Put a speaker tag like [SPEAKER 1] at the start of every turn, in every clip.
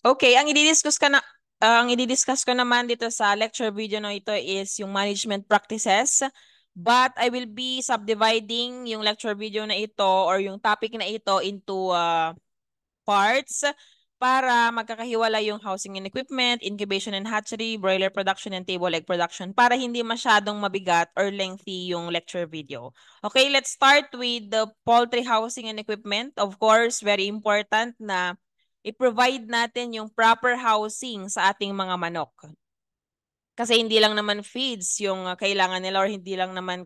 [SPEAKER 1] Okay, ang i-discuss ko naman dito sa lecture video na ito is yung management practices. But I will be subdividing yung lecture video na ito or yung topic na ito into parts para magkakahiwala yung housing and equipment, incubation and hatchery, broiler production, and table egg production para hindi masyadong mabigat or lengthy yung lecture video. Okay, let's start with the poultry housing and equipment. Of course, very important na i-provide natin yung proper housing sa ating mga manok. Kasi hindi lang naman feeds yung kailangan nila or hindi lang naman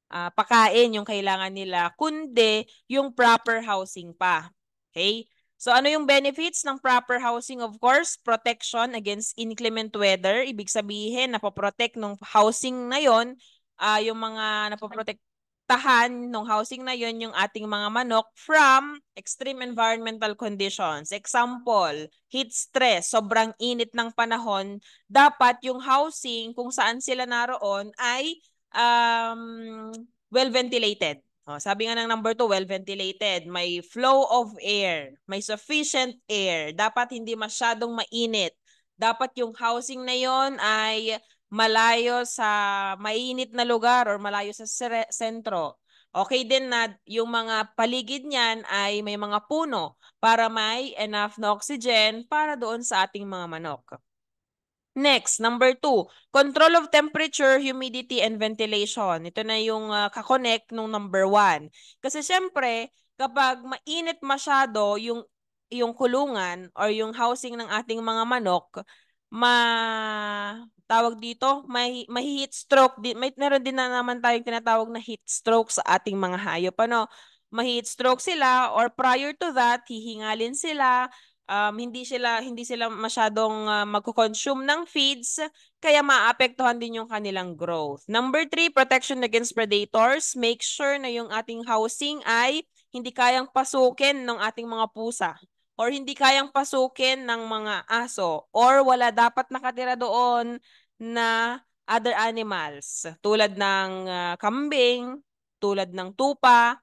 [SPEAKER 1] pakain yung kailangan nila, kundi yung proper housing pa. Okay? So ano yung benefits ng proper housing? Of course, protection against inclement weather. Ibig sabihin, napoprotect ng housing na yon, yung mga napoprotektahan ng housing na yon yung ating mga manok from extreme environmental conditions. Example, heat stress, sobrang init ng panahon, dapat yung housing kung saan sila naroon ay well ventilated. Sabi nga ng number 2, well ventilated. May flow of air. May sufficient air. Dapat hindi masyadong mainit. Dapat yung housing na yon ay malayo sa mainit na lugar or malayo sa sentro. Okay din na yung mga paligid niyan ay may mga puno para may enough na oxygen para doon sa ating mga manok. Next, number 2, control of temperature, humidity, and ventilation. Ito na yung kakonect nung number 1. Kasi syempre, kapag mainit masyado yung kulungan or yung housing ng ating mga manok, tawag dito, may heat stroke. Meron din na naman tayong tinatawag na heat stroke sa ating mga hayop. Ano? Ma-heat stroke sila or prior to that, hihingalin sila, hindi sila masyadong magko-consume ng feeds kaya maapektuhan din yung kanilang growth. Number 3, protection against predators. Make sure na yung ating housing ay hindi kayang pasukin ng ating mga pusa or hindi kayang pasukin ng mga aso or wala dapat nakatira doon na other animals tulad ng kambing, tulad ng tupa,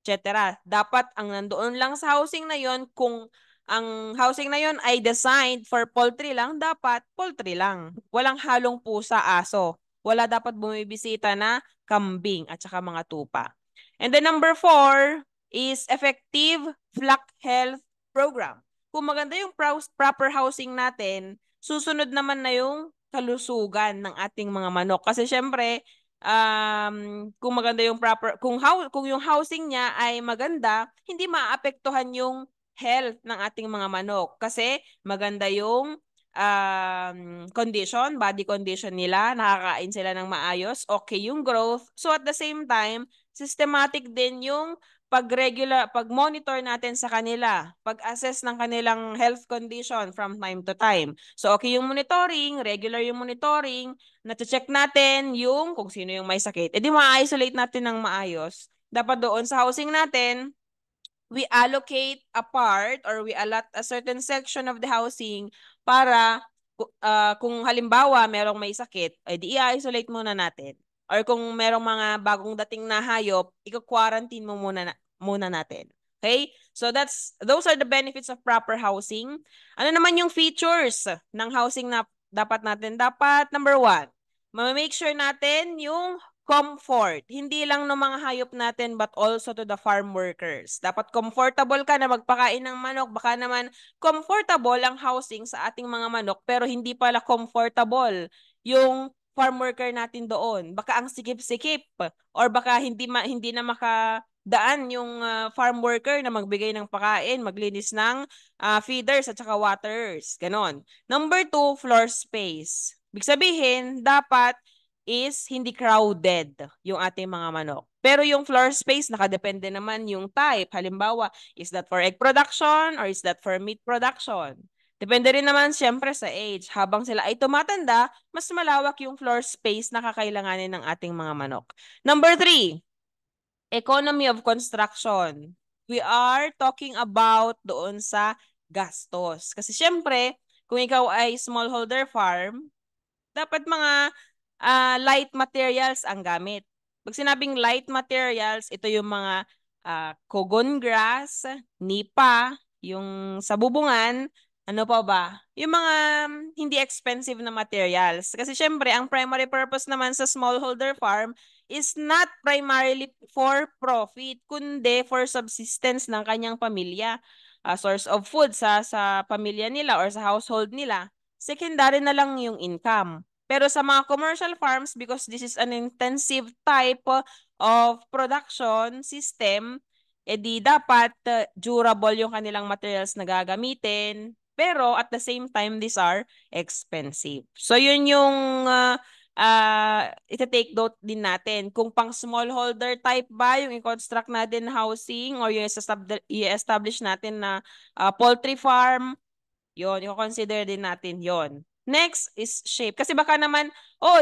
[SPEAKER 1] etc. Dapat ang nandoon lang sa housing na yon, kung ang housing na yon ay designed for poultry lang, dapat poultry lang. Walang halong pusa, aso. Wala dapat bumibisita na kambing at saka mga tupa. And then number 4 is effective flock health program. Kung maganda yung proper housing natin, susunod naman na yung kalusugan ng ating mga manok. Kasi syempre, kung maganda yung kung yung housing niya ay maganda, hindi maapektuhan yung health ng ating mga manok kasi maganda yung body condition nila, nakakain sila ng maayos, okay yung growth. So at the same time, systematic din yung pag-monitor natin sa kanila, pag-assess ng kanilang health condition from time to time. So okay yung monitoring, regular yung monitoring, na-check natin yung kung sino yung may sakit. E di ma-isolate natin ng maayos. Dapat doon sa housing natin, we allocate a part or we allot a certain section of the housing para kung halimbawa merong may sakit, eh di i-isolate muna natin. Or kung merong mga bagong dating na hayop, i-quarantine mo muna natin. Okay? So those are the benefits of proper housing. Ano naman yung features ng housing na dapat natin? Dapat number 1, ma-make sure natin yung comfort. Hindi lang ng mga hayop natin but also to the farm workers. Dapat comfortable ka na magpakain ng manok. Baka naman comfortable ang housing sa ating mga manok pero hindi pala comfortable yung farm worker natin doon. Baka ang sikip-sikip or baka hindi na makadaan yung farm worker na magbigay ng pakain, maglinis ng feeders at saka waters. Ganon. Number 2, floor space. Ibig sabihin, dapat is hindi crowded yung ating mga manok. Pero yung floor space, nakadepende naman yung type. Halimbawa, is that for egg production or is that for meat production? Depende rin naman siyempre sa age. Habang sila ay tumatanda, mas malawak yung floor space na kakailanganin ng ating mga manok. Number 3, economy of construction. We are talking about doon sa gastos. Kasi siyempre, kung ikaw ay smallholder farm, dapat mga light materials ang gamit. Pag sinabing light materials, ito yung mga cogon grass, nipa, yung sa bubungan, Ano pa ba? Yung mga hindi expensive na materials. Kasi syempre, ang primary purpose naman sa smallholder farm is not primarily for profit, kundi for subsistence ng kanyang pamilya. Source of food sa pamilya nila or sa household nila. Secondary na lang yung income. Pero sa mga commercial farms, because this is an intensive type of production system, edi dapat durable yung kanilang materials na gagamitin. Pero at the same time, these are expensive. So yun yung ita-take note din natin. Kung pang smallholder type ba yung i-construct natin na housing or yung i-establish natin na poultry farm, yun, i-consider din natin yon. Next is shape. Kasi baka naman,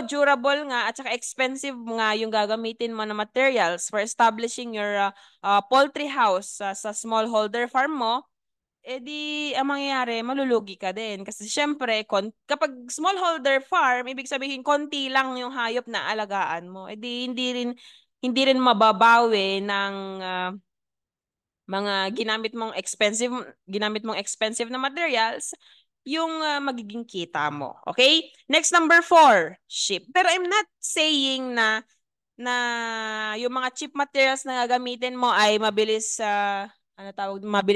[SPEAKER 1] durable nga at saka expensive nga yung gagamitin mo na materials for establishing your poultry house sa smallholder farm mo, di ang mangyayari, malulugi ka din. Kasi syempre, kapag smallholder farm, ibig sabihin konti lang yung hayop na alagaan mo. Hindi rin mababawi ng mga ginamit mong expensive na materials yung magiging kita mo. Okay? Next, number 4, ship. Pero I'm not saying na yung mga cheap materials na gagamitin mo ay mabilis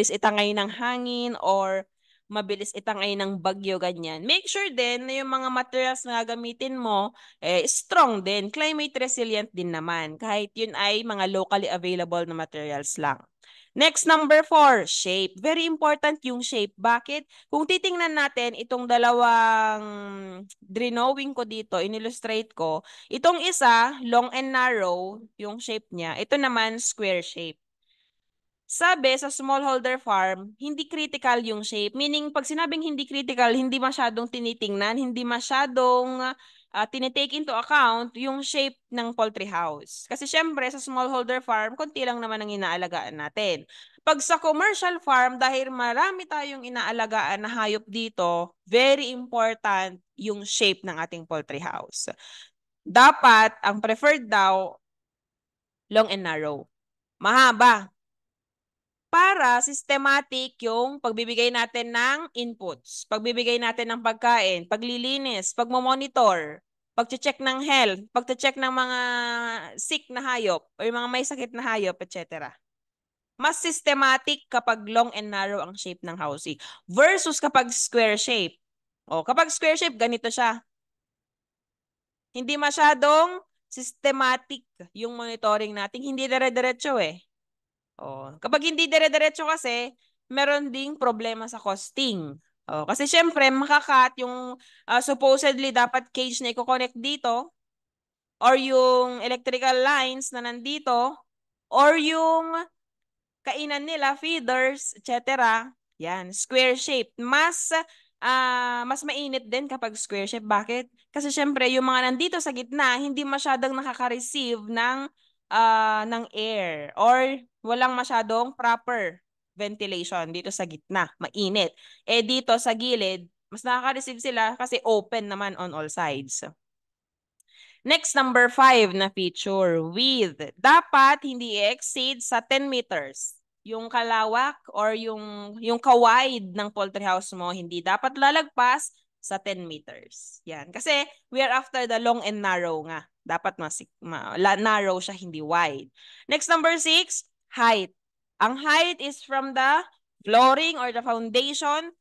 [SPEAKER 1] itangay ng hangin or mabilis itangay ng bagyo, ganyan. Make sure din na yung mga materials na gagamitin mo strong din, climate resilient din naman, kahit yun ay mga locally available na materials lang. Next, number 4, shape. Very important yung shape. Bakit? Kung titingnan natin itong dalawang drawing ko dito, in-illustrate ko, itong isa, long and narrow, yung shape niya. Ito naman, square shape. Sabi sa smallholder farm, hindi critical yung shape. Meaning, pag sinabing hindi critical, hindi masyadong tinitingnan, hindi masyadong tinitake into account yung shape ng poultry house. Kasi syempre, sa smallholder farm, konti lang naman ang inaalagaan natin. Pag sa commercial farm, dahil marami tayong inaalagaan na hayop dito, very important yung shape ng ating poultry house. Dapat, ang preferred daw, long and narrow. Mahaba, para systematic yung pagbibigay natin ng inputs, pagbibigay natin ng pagkain, paglilinis, pagmomonitor, pagche-check ng health, pagche-check ng mga sick na hayop o yung mga may sakit na hayop, etc. Mas systematic kapag long and narrow ang shape ng housing versus kapag square shape. O, kapag square shape, ganito siya. Hindi masyadong systematic yung monitoring natin. Hindi dire-diretso eh. Kapag hindi dire-diretso kasi, meron ding problema sa costing. Kasi syempre, makakat yung supposedly dapat cage na i-connect dito or yung electrical lines na nandito or yung kainan nila, feeders, etc. Yan, square shape. Mas mainit din kapag square shape. Bakit? Kasi syempre, yung mga nandito sa gitna, hindi masyadong nakaka-receive ng air or walang masyadong proper ventilation dito sa gitna. Mainit. Dito sa gilid, mas nakaka-receive sila kasi open naman on all sides. Next, number 5 na feature, width. Dapat hindi exceed sa 10 meters. Yung kalawak or yung ka-wide ng poultry house mo, hindi dapat lalagpas sa 10 meters. Yan. Kasi we are after the long and narrow nga. Dapat narrow siya, hindi wide. Next, number 6, height. Ang height is from the flooring or the foundation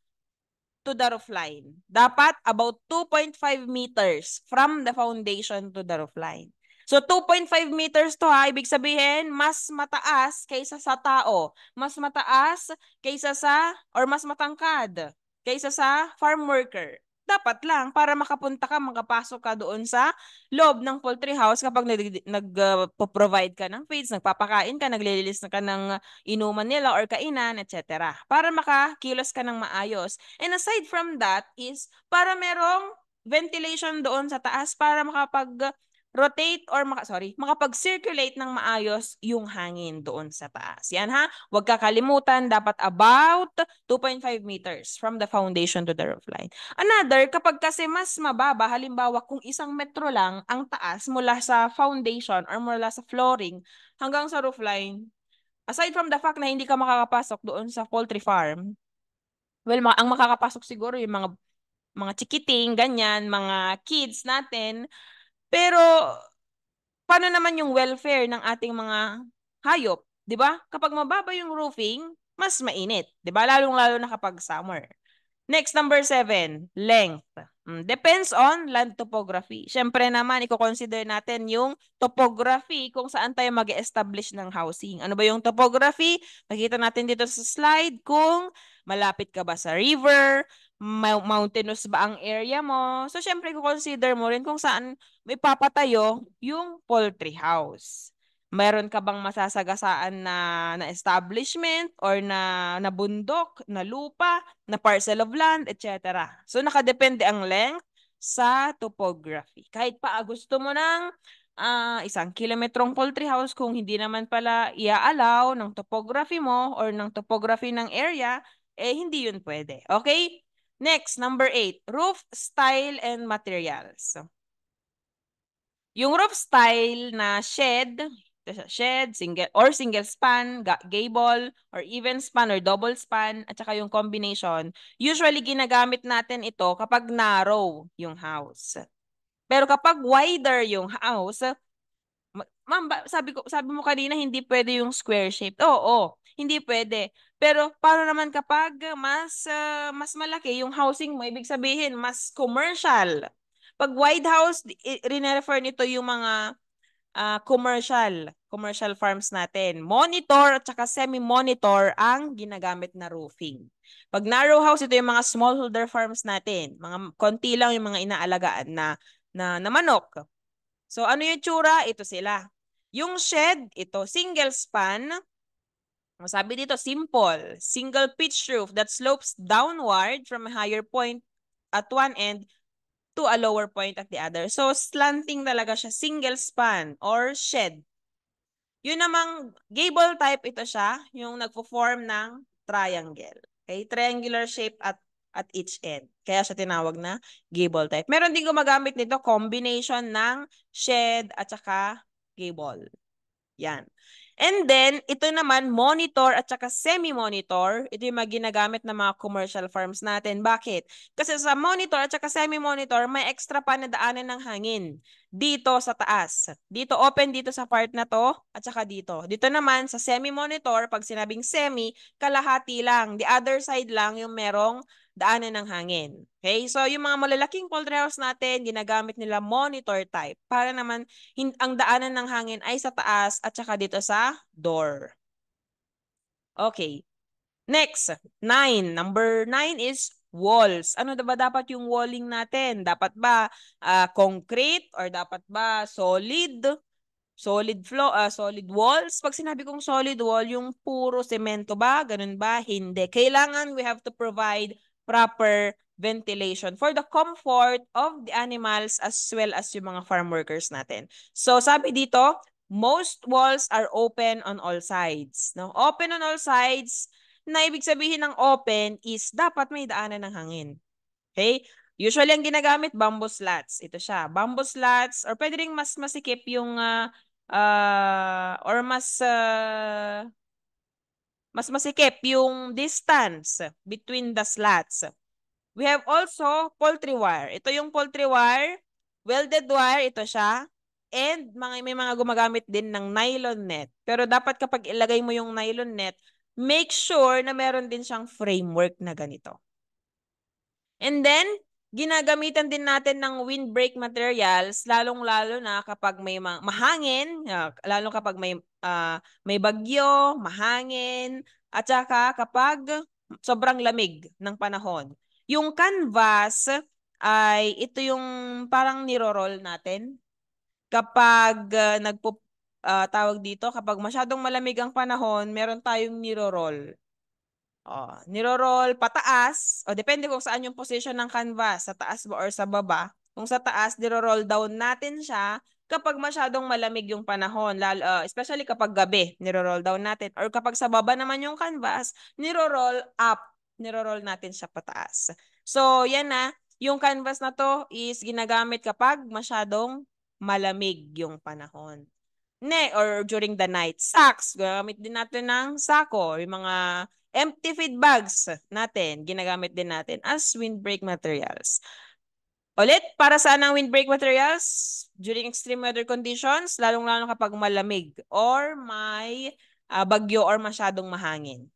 [SPEAKER 1] to the roof line. Dapat about 2.5 meters from the foundation to the roof line. So 2.5 meters to ibig sabihin mas mataas kaysa sa tao, mas mataas kaysa sa or mas matangkad kaysa sa farm worker. Dapat lang para makapasok ka doon sa loob ng poultry house kapag nag-provide ka ng feeds, nagpapakain ka, naglililis ka ng inuman nila or kainan, etc. Para makakilos ka ng maayos. And aside from that is para merong ventilation doon sa taas para makapag-rotate or makapag-circulate ng maayos yung hangin doon sa taas. Yan ha, huwag kakalimutan, dapat about 2.5 meters from the foundation to the roof line. Another, kapag kasi mas mababa, halimbawa kung 1 metro lang ang taas mula sa foundation or mula sa flooring hanggang sa roof line, aside from the fact na hindi ka makakapasok doon sa poultry farm, Well, ang makakapasok siguro yung mga chikiting, ganyan, mga kids natin. Pero paano naman yung welfare ng ating mga hayop? 'Di ba? Kapag mababa yung roofing, mas mainit. 'Di ba? Lalong-lalo na kapag summer. Next, number 7, length. Depends on land topography. Siyempre naman, i-consider natin yung topography kung saan tayo mag-establish ng housing. Ano ba yung topography? Makita natin dito sa slide kung malapit ka ba sa river, mountainous ba ang area mo. So, siyempre, i-consider mo rin kung saan may papatayo yung poultry house. Meron ka bang masasagasaan na establishment or na bundok, na lupa, na parcel of land, etc. So nakadepende ang length sa topography. Kahit pa gusto mo ng 1 kilometrong poultry house, kung hindi naman pala i-allow ng topography mo or ng topography ng area, hindi yun pwede. Okay? Next, number 8, roof style and materials. Yung roof style na shed, single span, gable, or even span or double span, at saka yung combination, usually ginagamit natin ito kapag narrow yung house. Pero kapag wider yung house, ma'am, sabi mo kanina hindi pwede yung square shape. Oo, hindi pwede. Pero paano naman kapag mas malaki yung housing mo, ibig sabihin mas commercial. Pag wide house, rinerefer nito yung mga commercial farms natin. Monitor at saka semi-monitor ang ginagamit na roofing. Pag narrow house, ito yung mga smallholder farms natin. Mga konti lang yung mga inaalagaan na manok. So ano yung tsura? Ito sila. Yung shed, ito single span. Sabi dito, simple. Single pitch roof that slopes downward from a higher point at one end to a lower point at the other. So, slanting talaga siya. Single span or shed. Yun namang gable type, ito siya. Yung nagpo-form ng triangle. Okay? Triangular shape at each end. Kaya siya tinawag na gable type. Meron din gumagamit nito combination ng shed at saka gable. Yan. And then, ito naman, monitor at saka semi-monitor. Ito yung mga ginagamit ng mga commercial farms natin. Bakit? Kasi sa monitor at saka semi-monitor, may extra pa na daanan ng hangin. Dito sa taas. Dito open dito sa part na to at saka dito. Dito naman sa semi-monitor, pag sinabing semi, kalahati lang. The other side lang yung merong daanan ng hangin. Okay? So, yung mga malalaking poultry house natin, ginagamit nila monitor type. Para naman, ang daanan ng hangin ay sa taas at saka dito sa door. Okay. Next, 9. Number 9 is walls. Ano ba dapat yung walling natin? Dapat ba concrete or dapat ba solid? Solid walls. Pag sinabi kong solid wall, yung puro semento ba? Ganun ba? Hindi. Kailangan we have to provide proper ventilation for the comfort of the animals as well as yung mga farm workers natin. So sabi dito, most walls are open on all sides. No? Open on all sides, na ibig sabihin ng open is dapat may daanan ng hangin. Okay? Usually ang ginagamit, bamboo slats. Ito siya. Bamboo slats or pwede rin mas masikip yung or mas masikip yung distance between the slats. We have also poultry wire. Ito yung poultry wire, welded wire, ito siya. And may mga gumagamit din ng nylon net. Pero dapat kapag ilagay mo yung nylon net, make sure na meron din siyang framework na ganito. And then, ginagamitan din natin ng windbreak materials, lalong-lalo na kapag may mahangin, lalo kapag may bagyo, mahangin, at saka kapag sobrang lamig ng panahon. Yung canvas ay ito yung parang niro-roll natin. Kapag tawag dito, kapag masyadong malamig ang panahon, meron tayong niro-roll. Niro-roll pataas. Depende kung saan yung position ng canvas, sa taas ba or sa baba. Kung sa taas, niro-roll down natin siya kapag masyadong malamig yung panahon. Especially kapag gabi, niro-roll down natin. Or kapag sa baba naman yung canvas, niro-roll up. Niro-roll natin siya pataas. So, yan na. Yung canvas na to is ginagamit kapag masyadong malamig yung panahon. Or during the night. Socks. Gamit din natin ng sako. Yung mga Empty feed bags natin, ginagamit din natin as windbreak materials. Ulit, para saan ang windbreak materials? During extreme weather conditions, lalong-lalo kapag malamig or may bagyo or masyadong mahangin.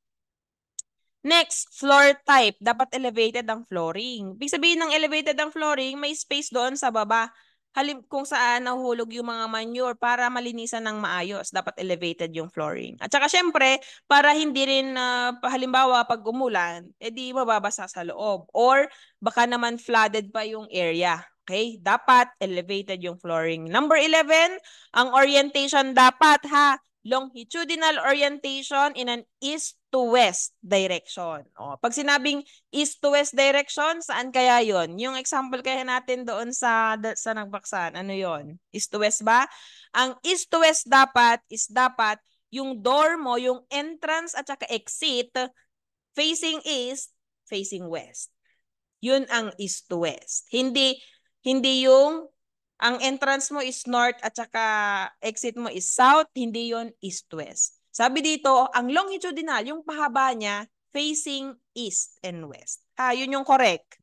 [SPEAKER 1] Next, floor type. Dapat elevated ang flooring. Ibig sabihin ng elevated ang flooring, may space doon sa baba. Kung saan nahuhulog yung mga manure para malinisan ng maayos. Dapat elevated yung flooring. At saka syempre, para hindi rin, halimbawa pag umulan, edi mababasa sa loob. Or baka naman flooded pa yung area. Okay? Dapat elevated yung flooring. Number 11, ang orientation dapat longitudinal orientation in an east to west direction. O, pag sinabing east to west direction, saan kaya yon? Yung example kaya natin doon sa nagbaksan, ano yon? East to west ba? Ang east to west dapat yung door mo, yung entrance at saka exit, facing east, facing west. Yun ang east to west. Hindi yung ang entrance mo is north at saka exit mo is south, hindi yon east-west. Sabi dito, ang longitudinal, yung pahaba niya, facing east and west. Yun yung correct.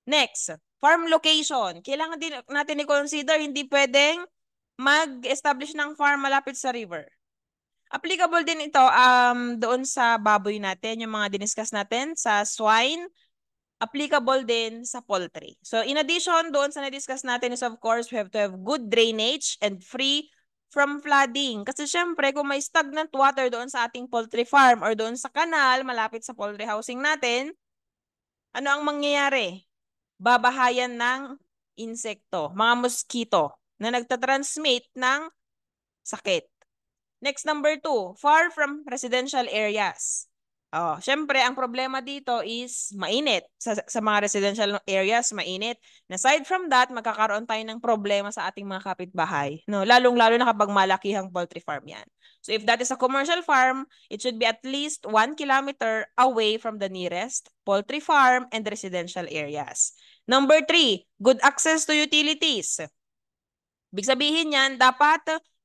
[SPEAKER 1] Next, farm location. Kailangan din natin i-consider, hindi pwedeng mag-establish ng farm malapit sa river. Applicable din ito doon sa baboy natin, yung mga diniscuss natin sa swine, applicable din sa poultry. So in addition doon sa na-discuss natin is of course we have to have good drainage and free from flooding. Kasi syempre kung may stagnant water doon sa ating poultry farm or doon sa kanal malapit sa poultry housing natin, ano ang mangyayari? Babahayan ng insekto, mga mosquito na nagtatransmit ng sakit. Next, number 2, far from residential areas. Syempre, ang problema dito is mainit. Sa mga residential areas, mainit. And aside from that, magkakaroon tayo ng problema sa ating mga kapitbahay. No? Lalong-lalo na kapag malakihang poultry farm yan. So if that is a commercial farm, it should be at least 1 kilometer away from the nearest poultry farm and residential areas. Number 3, good access to utilities. Ibig sabihin yan, dapat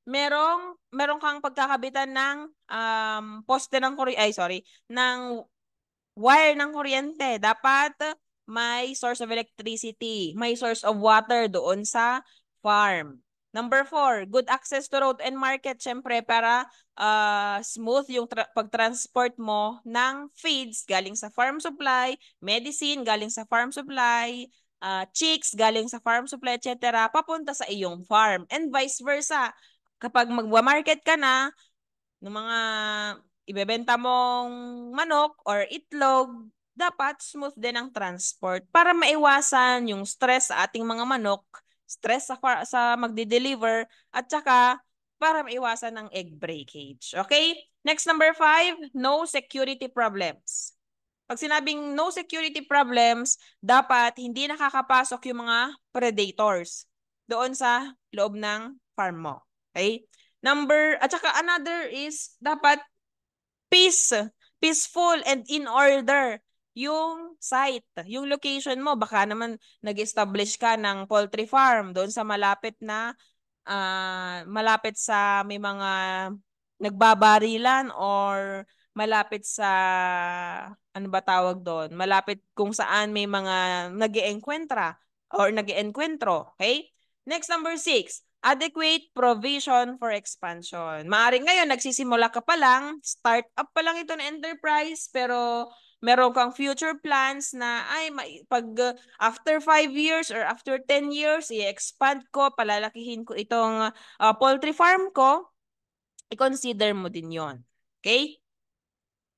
[SPEAKER 1] merong kang pagkakabitan ng poste ng ng wire ng kuryente. Dapat may source of electricity, may source of water doon sa farm. Number 4, good access to road and market. Syempre, para smooth yung pag-transport mo ng feeds galing sa farm supply, medicine galing sa farm supply, chicks galing sa farm supply, etc. papunta sa iyong farm. And vice versa. Kapag magwa-market ka na, ng mga ibebenta mong manok or itlog, dapat smooth din ang transport para maiwasan yung stress sa ating mga manok, stress sa magde-deliver, at saka para maiwasan ng egg breakage. Okay? Next, number 5, no security problems. Pag sinabing no security problems, dapat hindi nakakapasok yung mga predators doon sa loob ng farm mo. Okay? At saka another is dapat peaceful and in order yung site, yung location mo. Baka naman nag-establish ka ng poultry farm doon sa malapit sa may mga nagbabarilan or malapit sa ano ba tawag doon? Malapit kung saan may mga nag-eenkwentra or nag-eenkwentro. Okay? Next, number 6, adequate provision for expansion. Maaring ngayon, nagsisimula ka pa lang, start up pa lang ito na enterprise, pero meron kang future plans na pag after 5 years or after 10 years, i-expand ko, palalakihin ko itong poultry farm ko, i-consider mo din yon. Okay?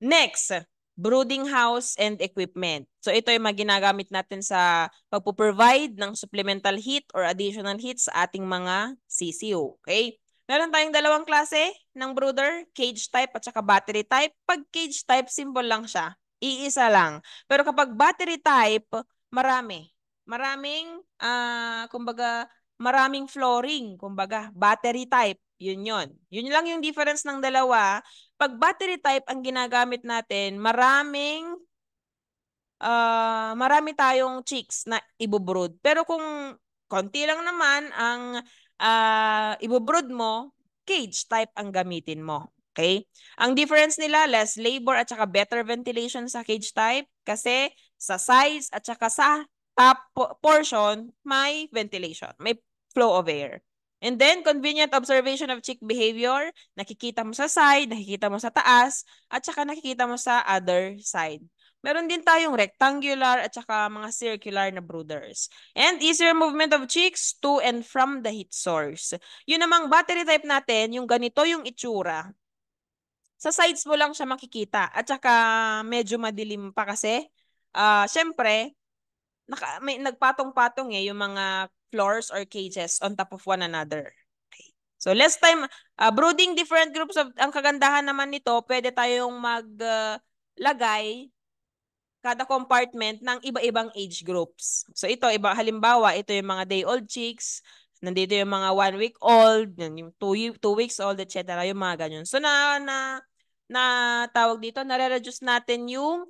[SPEAKER 1] Next, brooding house and equipment. So ito yung ginagamit natin sa pagpo-provide ng supplemental heat or additional heat sa ating mga CCO. Okay? Meron tayong dalawang klase ng brooder, cage type at saka battery type. Pag cage type, simple lang siya. Iisa lang. Pero kapag battery type, marami. Maraming flooring. Kumbaga, battery type. Yun yun. Yun lang yung difference ng dalawa. Pag battery type ang ginagamit natin, marami tayong chicks na ibubrood. Pero kung konti lang naman ang ibubrood mo, cage type ang gamitin mo. Okay? Ang difference nila, less labor at saka better ventilation sa cage type kasi sa size at saka sa top portion, may ventilation, may flow of air. And then, convenient observation of chick behavior, nakikita mo sa side, nakikita mo sa taas, at saka nakikita mo sa other side. Meron din tayong rectangular at saka mga circular na brooders. And easier movement of chicks to and from the heat source. Yun namang battery type natin, yung ganito yung itsura. Sa sides mo lang siya makikita. At saka medyo madilim pa kasi. Syempre, may nagpatong-patong yung mga floors or cages on top of one another. Okay. So less time, brooding different groups of, ang kagandahan naman nito, pwede tayong maglagay kada compartment ng iba-ibang age groups. So ito, iba, halimbawa, ito yung mga day-old chicks, nandito yung mga 1 week old, yung 2 weeks old, etc. Yung mga ganyan. So na tawag dito, nare-reduce natin yung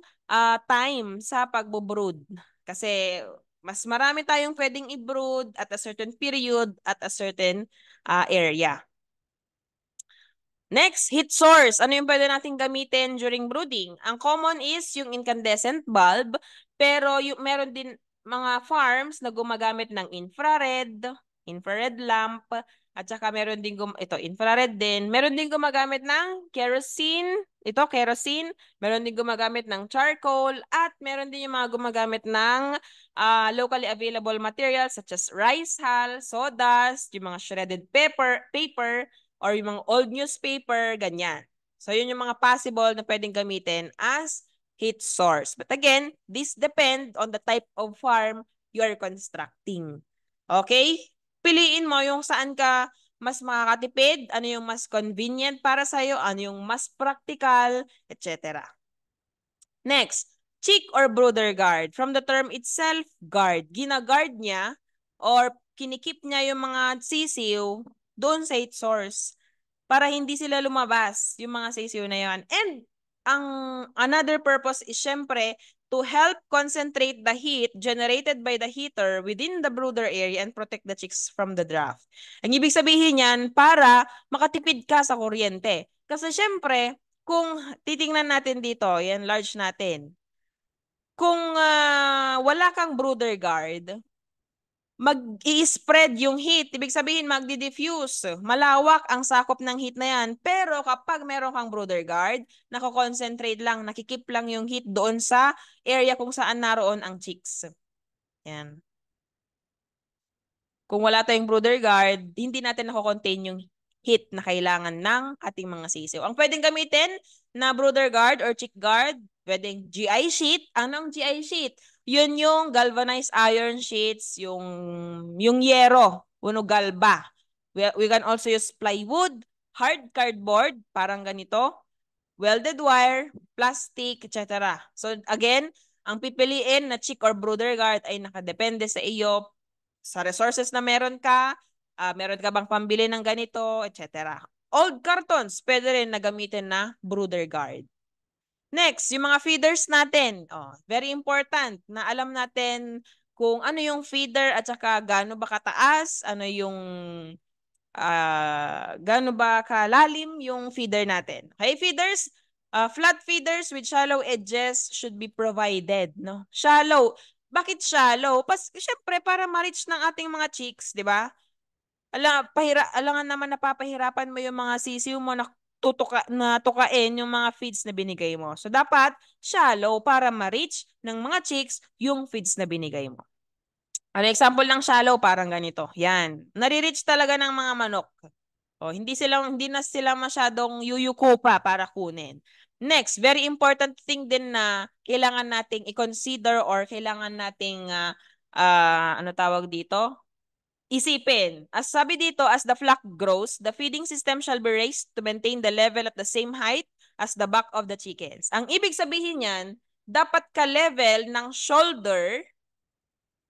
[SPEAKER 1] time sa pagbo-brood. Kasi mas marami tayong pwedeng i-brood at a certain period at a certain area. Next, heat source. Ano yung pwede natin gamitin during brooding? Ang common is yung incandescent bulb, pero yung meron din mga farms na gumagamit ng infrared lamp, at saka meron din ito infrared din. Meron din gumagamit ng kerosene, meron din gumagamit ng charcoal, at meron din yung mga gumagamit ng locally available materials such as rice hull, sawdust, yung mga shredded paper, or yung mga old newspaper, ganyan. So, yun yung mga possible na pwedeng gamitin as heat source. But again, this depend on the type of farm you are constructing. Okay? Piliin mo yung saan ka mas makakatipid, ano yung mas convenient para sa'yo, ano yung mas practical, etc. Next, chick or brooder guard. From the term itself, guard. Ginaguard niya or kinikip niya yung mga sisiw doon sa heat source para hindi sila lumabas, yung mga sisiw na yun. And ang another purpose is syempre to help concentrate the heat generated by the heater within the brooder area and protect the chicks from the draft. Ang ibig sabihin yan, para makatipid ka sa kuryente. Kasi syempre, kung titingnan natin dito, yan large natin, kung wala kang brooder guard, mag-i-spread yung heat. Ibig sabihin, magdi-diffuse. Malawak ang sakop ng heat na yan. Pero kapag meron kang brooder guard, nako-concentrate lang, nakikip lang yung heat doon sa area kung saan naroon ang chicks. Yan. Kung wala tayong brooder guard, hindi natin nako-contain yung heat na kailangan ng ating mga sisiw. Ang pwedeng gamitin na brooder guard or chick guard, pwedeng GI sheet. Anong GI sheet? Yun yung galvanized iron sheets, yung yero, uno galba. We can also use plywood, hard cardboard, parang ganito, welded wire, plastic, etc. So again, ang pipiliin na chick or brooder guard ay nakadepende sa iyo, sa resources na meron ka, meron ka bang pambili ng ganito, etc. Old cartons, pwede rin na gamitin na brooder guard. Next, yung mga feeders natin. Very important na alam natin kung ano yung feeder at saka gaano ba kataas, ano yung gaano ba kalalim yung feeder natin. Okay, feeders, flat feeders with shallow edges should be provided, no? Shallow. Bakit shallow? Syempre para ma-reach ng ating mga chicks, 'di ba? Alangan naman napapahirapan mo yung mga sisiw mo na tukain yung mga feeds na binigay mo. So, dapat shallow para ma-reach ng mga chicks yung feeds na binigay mo. Ano example ng shallow? Parang ganito. Yan. Nare-reach talaga ng mga manok. Hindi na sila masyadong yuyuko pa para kunin. Next, very important thing din na kailangan nating i-consider or kailangan nating ano tawag dito? Isipin. As sabi dito, as the flock grows, the feeding system shall be raised to maintain the level at the same height as the back of the chickens. Ang ibig sabihin niyan, dapat ka-level ng shoulder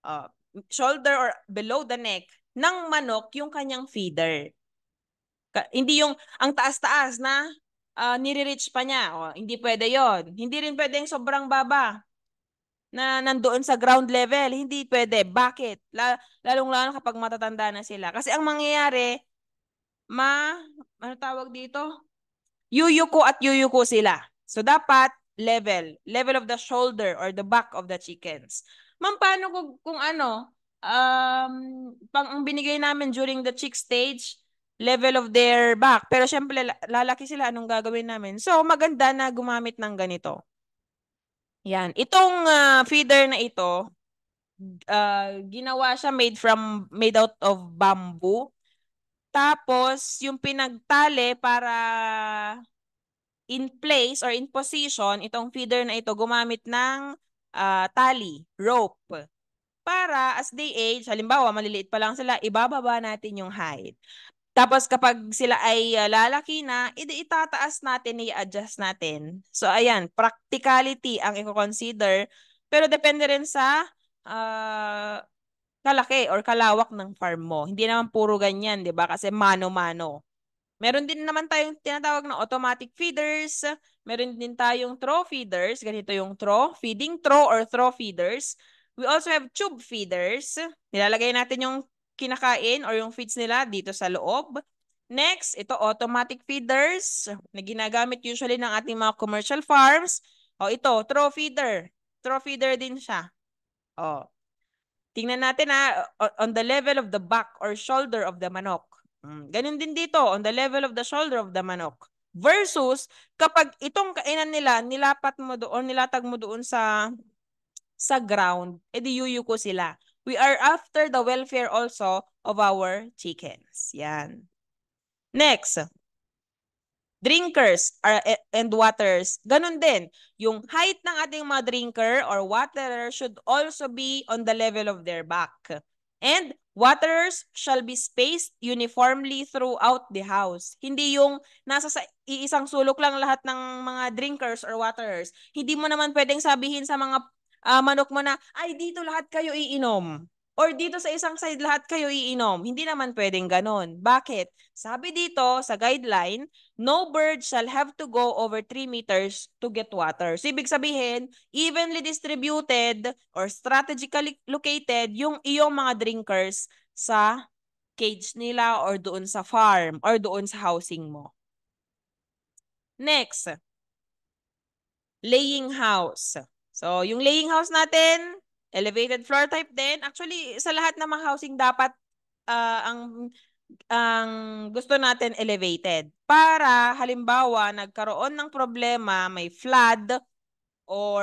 [SPEAKER 1] or below the neck ng manok yung kanyang feeder. Hindi yung ang taas-taas na nire-reach pa niya. Hindi pwede yon. Hindi rin pwedeng sobrang baba na nandoon sa ground level. Hindi pwede. Bakit? Lalong-lalo kapag matatanda na sila. Kasi ang mangyayari, ano tawag dito? yuyuko at yuyuko sila. So dapat level of the shoulder or the back of the chickens. Ma'am, paano kung ano, ang binigay namin during the chick stage, level of their back. Pero syempre, lalaki sila, anong gagawin namin? So, maganda na gumamit ng ganito. Yan. Itong feeder na ito, ginawa siya made out of bamboo. Tapos, yung pinagtali para in place or in position, itong feeder na ito gumamit ng tali, rope. Para as they age, halimbawa maliliit pa lang sila, ibababa natin yung height. Tapos kapag sila ay lalaki na, itataas natin, i-adjust natin. So ayan, practicality ang i-consider. Pero depende rin sa kalaki or kalawak ng farm mo. Hindi naman puro ganyan, di ba? Kasi mano-mano. Meron din naman tayong tinatawag na automatic feeders. Meron din tayong throw feeders. Ganito yung throw, feeding throw or throw feeders. We also have tube feeders. Nilalagay natin yung kinakain or yung feeds nila dito sa loob. Next, ito automatic feeders na ginagamit usually ng ating mga commercial farms. O ito, throw feeder. Throw feeder din siya. O, tingnan natin on the level of the back or shoulder of the manok. Ganun din dito, on the level of the shoulder of the manok. Versus, kapag itong kainan nila, nilapat mo doon, nilatag mo doon sa ground, edi yuyuko sila. We are after the welfare also of our chickens. Yan. Next, drinkers and waters. Ganun din. Yung height ng ating mga drinker or waterer should also be on the level of their back. And waterers shall be spaced uniformly throughout the house. Hindi yung nasa sa iisang sulok lang lahat ng mga drinkers or waterers. Hindi mo naman pwedeng sabihin sa mga manok mo na, ay dito lahat kayo iinom. Or dito sa isang side lahat kayo iinom. Hindi naman pwedeng ganon. Bakit? Sabi dito sa guideline, no bird shall have to go over 3 meters to get water. So, ibig sabihin, evenly distributed or strategically located yung iyong mga drinkers sa cage nila or doon sa farm or doon sa housing mo. Next, laying house. So, yung laying house natin, elevated floor type din. Actually, sa lahat ng mga housing dapat ang gusto natin elevated. Para halimbawa nagkaroon ng problema, may flood or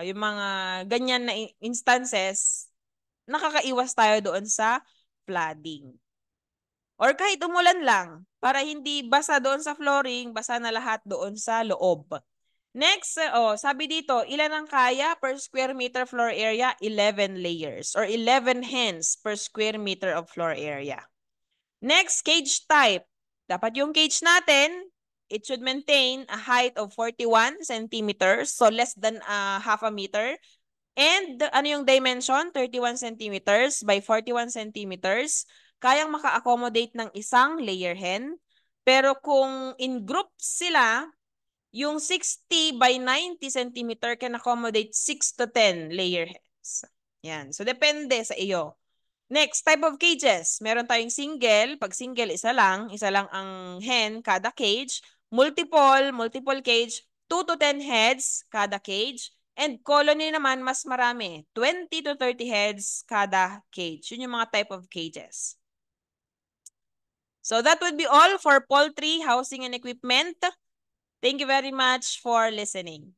[SPEAKER 1] yung mga ganyan na instances, nakakaiwas tayo doon sa flooding. Or kahit umulan lang, para hindi basa doon sa flooring, basa na lahat doon sa loob. Next, sabi dito, ilan ang kaya per square meter floor area? 11 layers or 11 hens per square meter of floor area. Next, cage type. Dapat yung cage natin, it should maintain a height of 41 centimeters, so less than half a meter. And ano yung dimension? 31 centimeters by 41 centimeters. Kayang maka-accommodate ng isang layer hen. Pero kung in group sila, yung 60 by 90 centimeter can accommodate 6 to 10 layer hens. Yan. So, depende sa iyo. Next, type of cages. Meron tayong single. Pag single, isa lang ang hen kada cage. Multiple cage, 2 to 10 heads kada cage. And colony naman, mas marami. 20 to 30 heads kada cage. Yun yung mga type of cages. So that would be all for poultry, housing, and equipment. Thank you very much for listening.